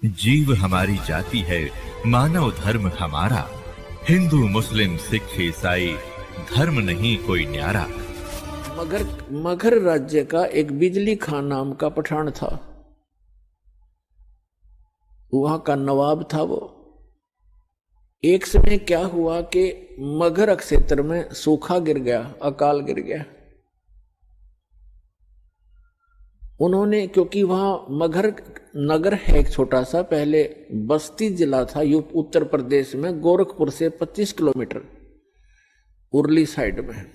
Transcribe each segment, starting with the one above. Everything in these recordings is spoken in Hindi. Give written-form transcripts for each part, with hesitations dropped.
जीव हमारी जाति है, मानव धर्म हमारा। हिंदू मुस्लिम सिख ईसाई धर्म नहीं कोई न्यारा। मगध राज्य का एक बिजली खान नाम का पठान था। वहां का नवाब था वो। एक समय क्या हुआ कि मगध क्षेत्र में सूखा गिर गया, अकाल गिर गया। उन्होंने, क्योंकि वहां मगध नगर है एक छोटा सा, पहले बस्ती जिला था उत्तर प्रदेश में, गोरखपुर से 25 किलोमीटर उरली साइड में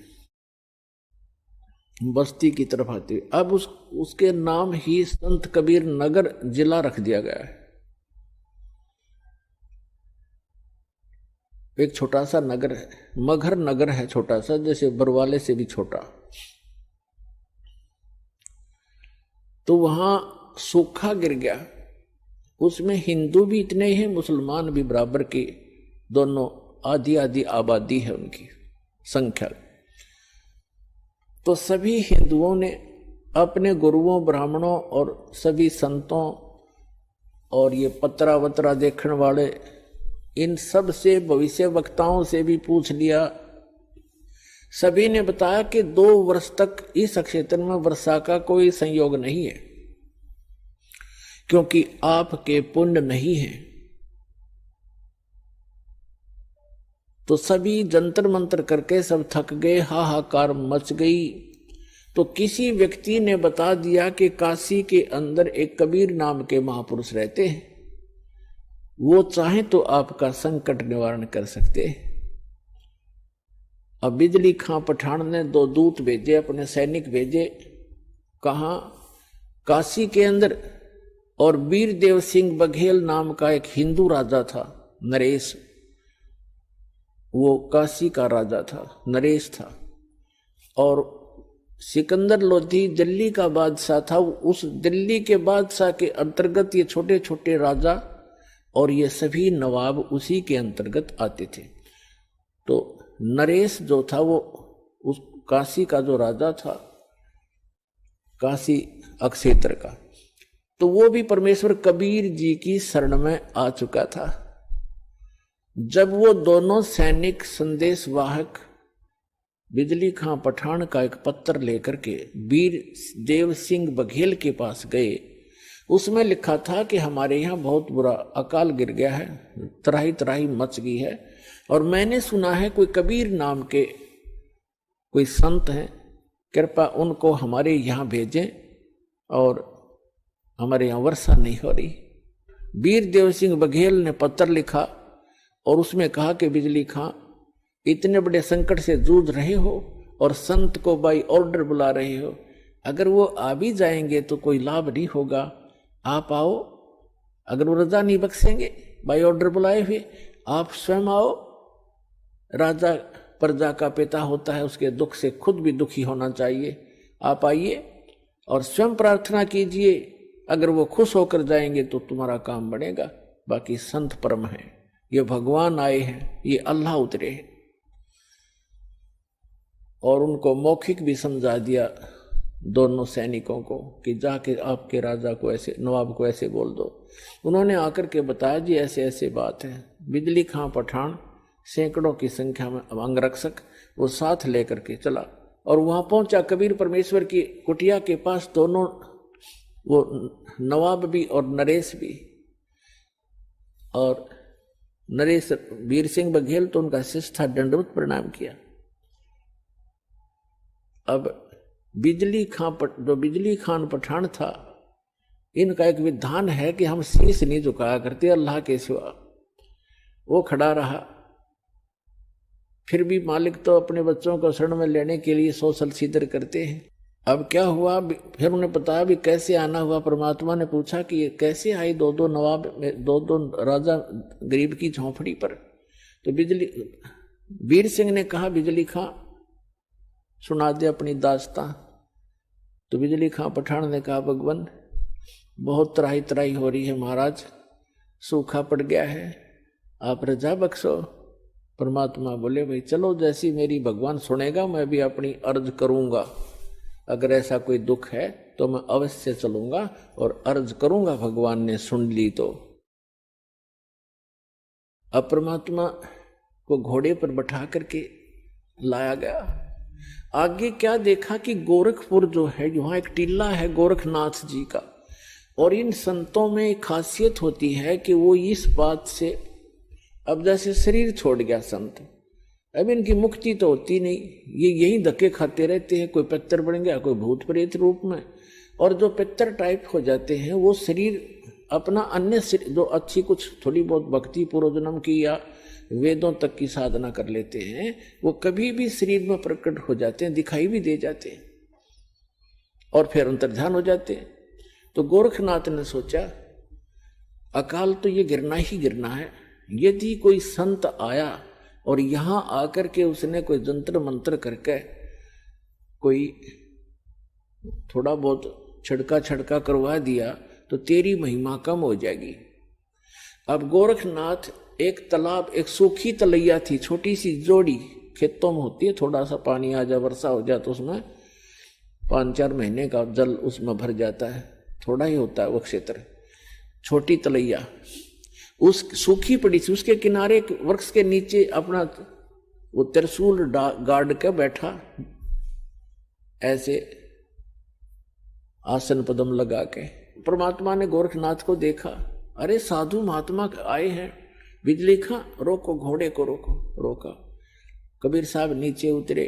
बस्ती की तरफ आती। अब उसके नाम ही संत कबीर नगर जिला रख दिया गया है। एक छोटा सा नगर है, मगहर नगर है छोटा सा, जैसे बरवाले से भी छोटा। तो वहां सूखा गिर गया। उसमें हिंदू भी इतने ही हैं, मुसलमान भी बराबर की, दोनों आधी आधी आबादी है उनकी संख्या। तो सभी हिंदुओं ने अपने गुरुओं, ब्राह्मणों और सभी संतों और ये पत्रा वत्रा देखने वाले, इन सब से, भविष्य वक्ताओं से भी पूछ लिया। सभी ने बताया कि 2 वर्ष तक इस क्षेत्र में वर्षा का कोई संयोग नहीं है, क्योंकि आपके पुण्य नहीं है। तो सभी जंतर मंतर करके सब थक गए, हाहाकार मच गई। तो किसी व्यक्ति ने बता दिया कि काशी के अंदर एक कबीर नाम के महापुरुष रहते हैं, वो चाहे तो आपका संकट निवारण कर सकते हैं। अब बिजली खां पठान ने 2 दूत भेजे, अपने सैनिक भेजे। कहाँ? काशी के अंदर। और वीरदेव सिंह बघेल नाम का एक हिंदू राजा था, नरेश, वो काशी का राजा था, नरेश था। और सिकंदर लोधी दिल्ली का बादशाह था। उस दिल्ली के बादशाह के अंतर्गत ये छोटे छोटे राजा और ये सभी नवाब उसी के अंतर्गत आते थे। तो नरेश जो था वो उस काशी का जो राजा था, काशी क्षेत्र का, तो वो भी परमेश्वर कबीर जी की शरण में आ चुका था। जब वो दोनों सैनिक संदेश वाहक बिजली खां पठान का एक पत्र लेकर के वीर देव सिंह बघेल के पास गए, उसमें लिखा था कि हमारे यहाँ बहुत बुरा अकाल गिर गया है, त्राही त्राही मच गई है, और मैंने सुना है कोई कबीर नाम के कोई संत हैं, कृपा उनको हमारे यहाँ भेजें, और हमारे यहाँ वर्षा नहीं हो रही। वीर देव सिंह बघेल ने पत्र लिखा और उसमें कहा कि बिजली खां, इतने बड़े संकट से जूझ रहे हो और संत को बाई ऑर्डर बुला रहे हो, अगर वो आ भी जाएंगे तो कोई लाभ नहीं होगा, आप आओ। अगर वो रजा नहीं बख्शेंगे बाई ऑर्डर बुलाए हुए, आप स्वयं आओ। राजा प्रजा का पिता होता है, उसके दुख से खुद भी दुखी होना चाहिए। आप आइए और स्वयं प्रार्थना कीजिए, अगर वो खुश होकर जाएंगे तो तुम्हारा काम बढ़ेगा। बाकी संत परम है, ये भगवान आए हैं, ये अल्लाह उतरे हैं। और उनको मौखिक भी समझा दिया दोनों सैनिकों को कि जाके आपके राजा को ऐसे, नवाब को ऐसे बोल दो। उन्होंने आकर के बताया, जी ऐसे ऐसे बात है। बिजली खां पठान सैकड़ों की संख्या में अंगरक्षक वो साथ लेकर के चला और वहां पहुंचा कबीर परमेश्वर की कुटिया के पास। दोनों, वो नवाब भी और नरेश भी। और नरेश वीर सिंह बघेल तो उनका शिष्य था, दंडवत प्रणाम किया। अब बिजली खान पठान था, इनका एक विधान है कि हम शीश नहीं झुकाया करते अल्लाह के सिवा। वो खड़ा रहा, फिर भी मालिक तो अपने बच्चों को शरण में लेने के लिए सोशल सीदर करते हैं। अब क्या हुआ, फिर उन्हें बताया भी कैसे आना हुआ। परमात्मा ने पूछा कि ये कैसे आई 2-2 नवाब, 2-2 राजा गरीब की झोंपड़ी पर। तो वीर सिंह ने कहा, बिजली खां सुना दे अपनी दास्तां। तो बिजली खां पठान ने कहा, भगवान बहुत त्राही त्राही हो रही है महाराज, सूखा पड़ गया है, आप रजा बख्शो। परमात्मा बोले, भाई चलो, जैसी मेरी भगवान सुनेगा मैं भी अपनी अर्ज करूंगा। अगर ऐसा कोई दुख है तो मैं अवश्य चलूंगा और अर्ज करूंगा, भगवान ने सुन ली तो। अब परमात्मा को घोड़े पर बैठा करके लाया गया। आगे क्या देखा कि गोरखपुर जो है, वहां एक टीला है गोरखनाथ जी का, और इन संतों में एक खासियत होती है कि वो इस बात से, अब जैसे शरीर छोड़ गया संत, अब इनकी मुक्ति तो होती नहीं, ये यही धक्के खाते रहते हैं, कोई पितर बन गया, कोई भूत प्रेत रूप में, और जो पितर टाइप हो जाते हैं वो शरीर अपना अन्य जो अच्छी कुछ थोड़ी बहुत भक्ति पूर्व जन्म की या वेदों तक की साधना कर लेते हैं, वो कभी भी शरीर में प्रकट हो जाते हैं, दिखाई भी दे जाते हैं और फिर अंतर्ध्यान हो जाते हैं। तो गोरखनाथ ने सोचा अकाल तो ये गिरना ही गिरना है, यदि कोई संत आया और यहां आकर के उसने कोई जंत्र मंत्र करके कोई थोड़ा बहुत छड़का करवा दिया तो तेरी महिमा कम हो जाएगी। अब गोरखनाथ एक तालाब, एक सूखी तलैया थी, छोटी सी जोड़ी खेतों में होती है, थोड़ा सा पानी आ जाए, वर्षा हो जाए तो उसमें 5-4 महीने का जल उसमें भर जाता है, थोड़ा ही होता है वो क्षेत्र, छोटी तलैया उस सूखी पड़ी थी, उसके किनारे वृक्ष के नीचे अपना वो त्रिशूल गाड़ के बैठा, ऐसे आसन पदम लगा के। परमात्मा ने गोरखनाथ को देखा, अरे साधु महात्मा आए हैं, बिजली खां, रोको घोड़े को, रोका। कबीर साहब नीचे उतरे,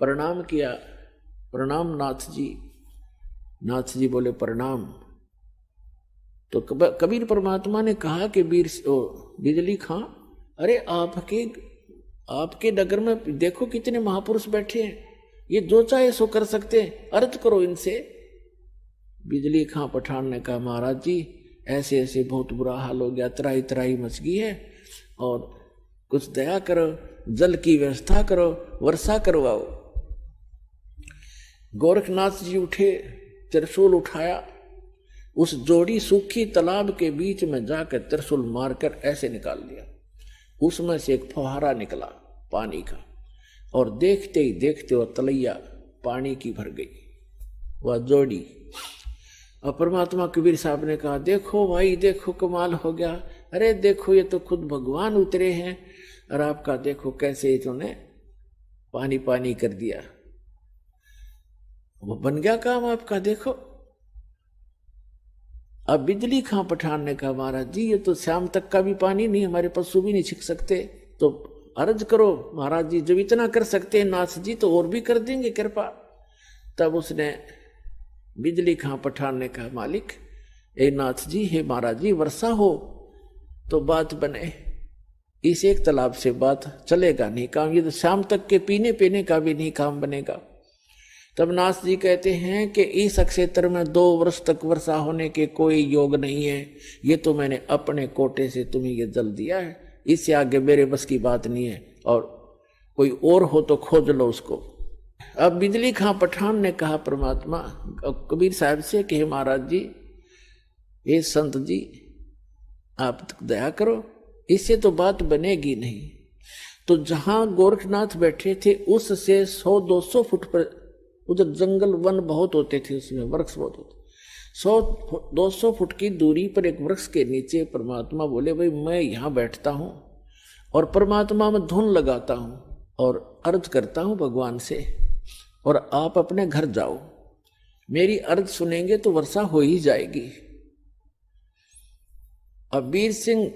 प्रणाम किया, प्रणाम नाथ जी। नाथ जी बोले प्रणाम। तो कबीर परमात्मा ने कहा कि बिजली खां, अरे आपके नगर में देखो कितने महापुरुष बैठे हैं, ये जो चाहे सो कर सकते हैं, अर्थ करो इनसे। बिजली खां पठान ने कहा महाराज जी ऐसे ऐसे बहुत बुरा हाल हो गया, त्राही त्राही मच गई है, और कुछ दया करो, जल की व्यवस्था करो, वर्षा करवाओ। गोरखनाथ जी उठे, त्रिशूल उठाया, उस जोड़ी सूखी तालाब के बीच में जाकर त्रिशूल मारकर ऐसे निकाल दिया, उसमें से एक फुहारा निकला पानी का, और देखते ही देखते वह तलैया पानी की भर गई, वह जोड़ी। और परमात्मा कबीर साहब ने कहा देखो भाई देखो कमाल हो गया, अरे देखो ये तो खुद भगवान उतरे हैं, और आपका देखो कैसे इन्होंने पानी पानी कर दिया, वो बन गया काम आपका देखो। अब बिजली खां पठान ने कहा महाराज जी ये तो शाम तक का भी पानी नहीं, हमारे पशु भी नहीं छिक सकते, तो अर्ज करो महाराज जी, जब इतना कर सकते हैं नाथ जी तो और भी कर देंगे कृपा। तब उसने बिजली खां पठान ने कहा मालिक ए नाथ जी, हे महाराज जी, वर्षा हो तो बात बने, इस एक तालाब से बात चलेगा नहीं काम, ये तो शाम तक के पीने का भी नहीं काम बनेगा। तब नाथ जी कहते हैं कि इस क्षेत्र में 2 वर्ष तक वर्षा होने के कोई योग नहीं है, ये तो मैंने अपने कोटे से तुम्हें ये जल दिया है, इससे आगे मेरे बस की बात नहीं है, और कोई और हो तो खोज लो उसको। अब बिजली खां पठान ने कहा परमात्मा कबीर साहब से कि महाराज जी, ये संत जी आप दया करो, इससे तो बात बनेगी नहीं। तो जहां गोरखनाथ बैठे थे उससे 100-200 फुट पर, उधर जंगल वन बहुत होते थे, उसमें वृक्ष बहुत होते, 100-200 फुट की दूरी पर एक वृक्ष के नीचे परमात्मा बोले भाई मैं यहाँ बैठता हूँ और परमात्मा में धुन लगाता हूँ और अर्ज करता हूँ भगवान से, और आप अपने घर जाओ, मेरी अर्ज सुनेंगे तो वर्षा हो ही जाएगी। अब वीर सिंह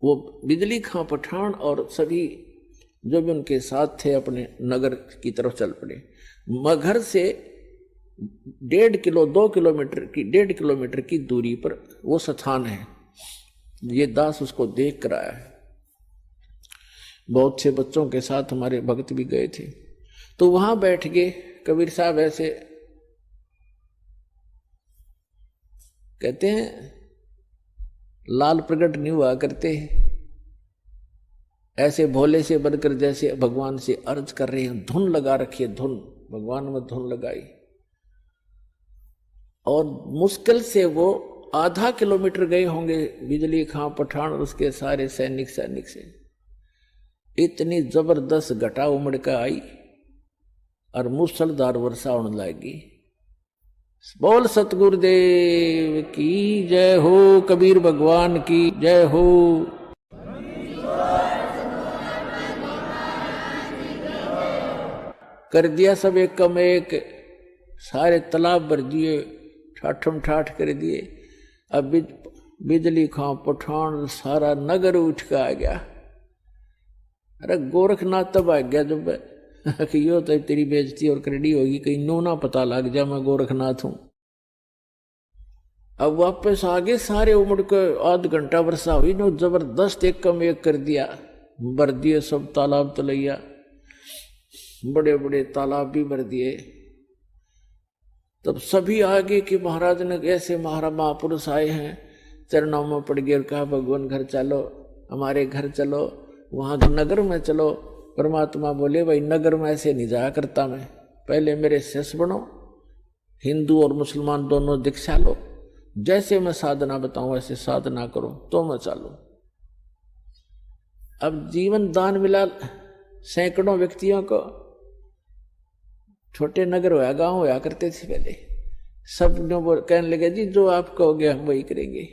वो बिजली खां पठान और सभी जो भी उनके साथ थे अपने नगर की तरफ चल पड़े। मगहर से 1.5 किलोमीटर की दूरी पर वो स्थान है, ये दास उसको देख कर आया है, बहुत से बच्चों के साथ हमारे भक्त भी गए थे। तो वहां बैठ गए कबीर साहब, ऐसे कहते हैं लाल प्रकट नहीं हुआ करते, ऐसे भोले से बनकर जैसे भगवान से अर्ज कर रहे हैं, धुन लगा रखी है, धुन भगवान में धुन लगाई, और मुश्किल से वो आधा किलोमीटर गए होंगे बिजली खां पठान और उसके सारे सैनिक से। इतनी जबरदस्त घटा उमड़ कर आई और मूसलधार वर्षा होने लगी। बोल सतगुरुदेव की जय हो, कबीर भगवान की जय हो। कर दिया सब एक कम एक, सारे तालाब भर दिए, ठाठम ठाठ कर दिए। अब बिजली खां पठान सारा नगर उठ के आ गया। अरे गोरखनाथ तब आ गया जब कि यो तो तेरी बेइज्जती और करड़ी होगी, कहीं नो ना पता लग जा मैं गोरखनाथ हूं। अब वापस आगे सारे उमड़ के आध घंटा वर्षा हुई नो, जबरदस्त एक कम एक कर दिया, भर दिए सब तालाब तलैया, बड़े बड़े तालाब भी भर दिए। तब सभी आगे कि महाराज ने ऐसे महापुरुष आए हैं, चरणों में पड़ गए और कहा भगवान घर चलो, हमारे घर चलो, वहां नगर में चलो। परमात्मा बोले भाई नगर में ऐसे नहीं जाया करता मैं, पहले मेरे शिष्य बनो, हिंदू और मुसलमान दोनों दीक्षा लो, जैसे मैं साधना बताऊं वैसे साधना करो तो मैं चालू। अब जीवन दान मिला सैकड़ों व्यक्तियों को। छोटे नगर होया गांव होया करते थे पहले, सब कहने लगे जी जो आप कहोगे हम वही करेंगे।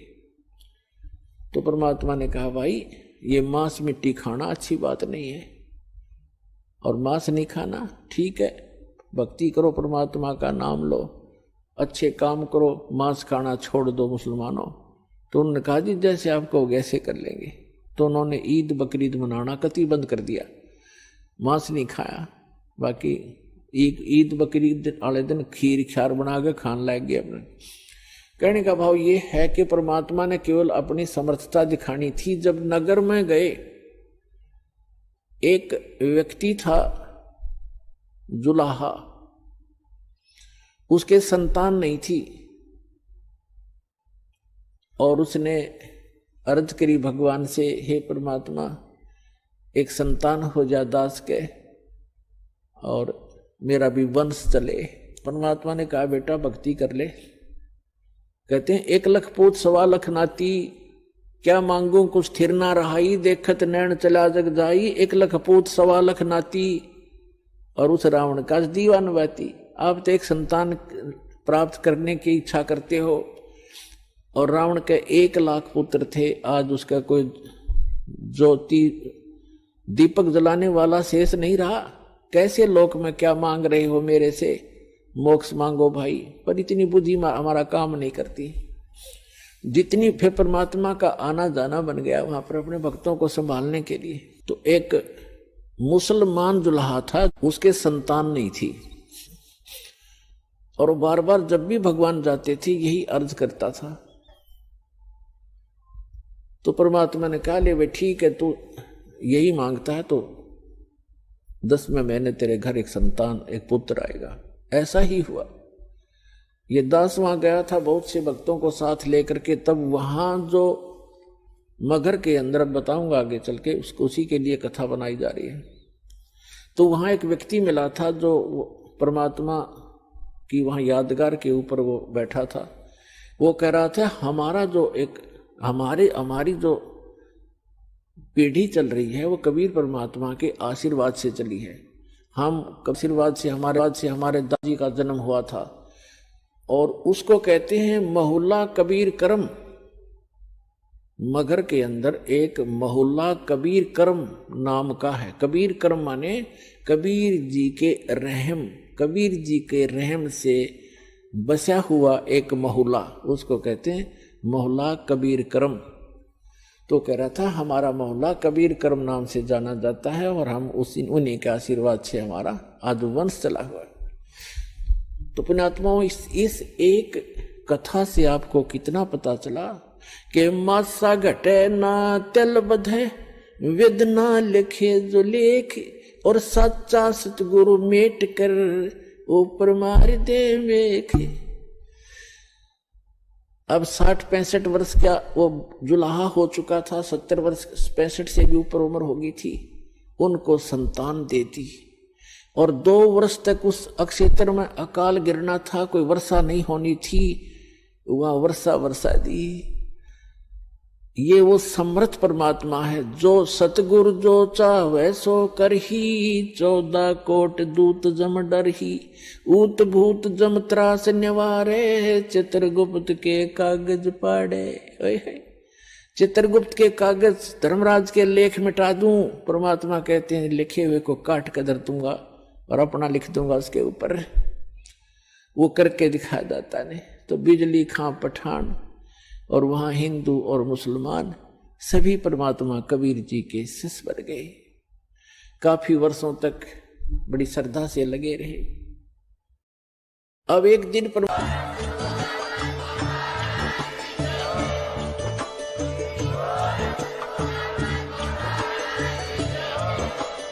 तो परमात्मा ने कहा भाई ये मांस मिट्टी खाना अच्छी बात नहीं है, और मांस नहीं खाना ठीक है, भक्ति करो, परमात्मा का नाम लो, अच्छे काम करो, मांस खाना छोड़ दो मुसलमानों। तो उन्होंने कहा जी जैसे आप कहोगे ऐसे कर लेंगे। तो उन्होंने ईद बकरीद मनाना कतई बंद कर दिया, मांस नहीं खाया। बाकी ईद बकरीद वाले दिन खीर ख्यार बना के खान लग गए अपने। कहने का भाव ये है कि परमात्मा ने केवल अपनी समर्थता दिखानी थी। जब नगर में गए, एक व्यक्ति था जुलाहा, उसके संतान नहीं थी, और उसने अर्ज करी भगवान से, हे परमात्मा एक संतान हो जा दास के और मेरा भी वंश चले। परमात्मा ने कहा बेटा भक्ति कर ले। कहते हैं 1 लाख पूत 1.25 लाख नाती, क्या मांगू कुछ स्थिर ना रहाई, देखत नैन चला जग जाई। 1 लाख पूत 1.25 लाख नाती, और उस रावण का दीवान बाती। आप तो एक संतान प्राप्त करने की इच्छा करते हो, और रावण के 1 लाख पुत्र थे, आज उसका कोई ज्योति दीपक जलाने वाला शेष नहीं रहा। कैसे लोक में क्या मांग रहे हो मेरे से, मोक्ष मांगो भाई। पर इतनी बुद्धि हमारा काम नहीं करती जितनी। फिर परमात्मा का आना जाना बन गया वहां पर अपने भक्तों को संभालने के लिए। तो एक मुसलमान दुल्हा था, उसके संतान नहीं थी, और बार बार जब भी भगवान जाते थे यही अर्ज करता था। तो परमात्मा ने कहा ले वे ठीक है, तू यही मांगता है तो 10वें महीने तेरे घर एक संतान, एक पुत्र आएगा। ऐसा ही हुआ। ये दास वहां गया था बहुत से भक्तों को साथ लेकर के। तब वहां जो मगर के अंदर, बताऊंगा आगे चल के, उसको उसी के लिए कथा बनाई जा रही है। तो वहां एक व्यक्ति मिला था जो परमात्मा की वहां यादगार के ऊपर वो बैठा था। वो कह रहा था हमारा जो एक हमारी जो पीढ़ी चल रही है वो कबीर परमात्मा के आशीर्वाद से चली है। हम आशीर्वाद से हमारे दादी का जन्म हुआ था, और उसको कहते हैं मोहल्ला कबीर करम। मगर के अंदर एक मोहल्ला कबीर करम नाम का है। कबीर करम माने कबीर जी के रहम, कबीर जी के रहम से बसा हुआ एक मोहल्ला, उसको कहते हैं मोहल्ला कबीर करम। तो कह रहा था हमारा मोहल्ला कबीर करम नाम से जाना जाता है, और हम उन्हीं के आशीर्वाद से हमारा आदि वंश चला हुआ है। तो पुण्यात्माओं, इस एक कथा से आपको कितना पता चला कि मासा घटे ना तिल बधे, वेद ना लिखे जो लेख, और सच्चा सतगुरु मेट कर ऊपर मार दे मेख। अब 60-65 वर्ष का वो जुलाहा हो चुका था, 70 वर्ष 65 से भी ऊपर उम्र हो गई थी। उनको संतान दे दी, और 2 वर्ष तक उस अक्षेत्र में अकाल गिरना था, कोई वर्षा नहीं होनी थी। वहां वर्षा दी। ये वो समर्थ परमात्मा है जो सतगुरु जो चाहे सो करही, 14 कोट दूत जम डरही, ऊत भूत जम त्रास निवारे, चित्रगुप्त के कागज पाड़े। चित्रगुप्त के कागज धर्मराज के लेख मिटा दूं, परमात्मा कहते हैं लिखे हुए को काट कर धर दूंगा। और अपना लिख दूंगा उसके ऊपर। वो करके दिखा दाता ने। तो बिजली खां पठान और वहां हिंदू और मुसलमान सभी परमात्मा कबीर जी के शिष्य बन गए। काफी वर्षों तक बड़ी श्रद्धा से लगे रहे। अब एक दिन पर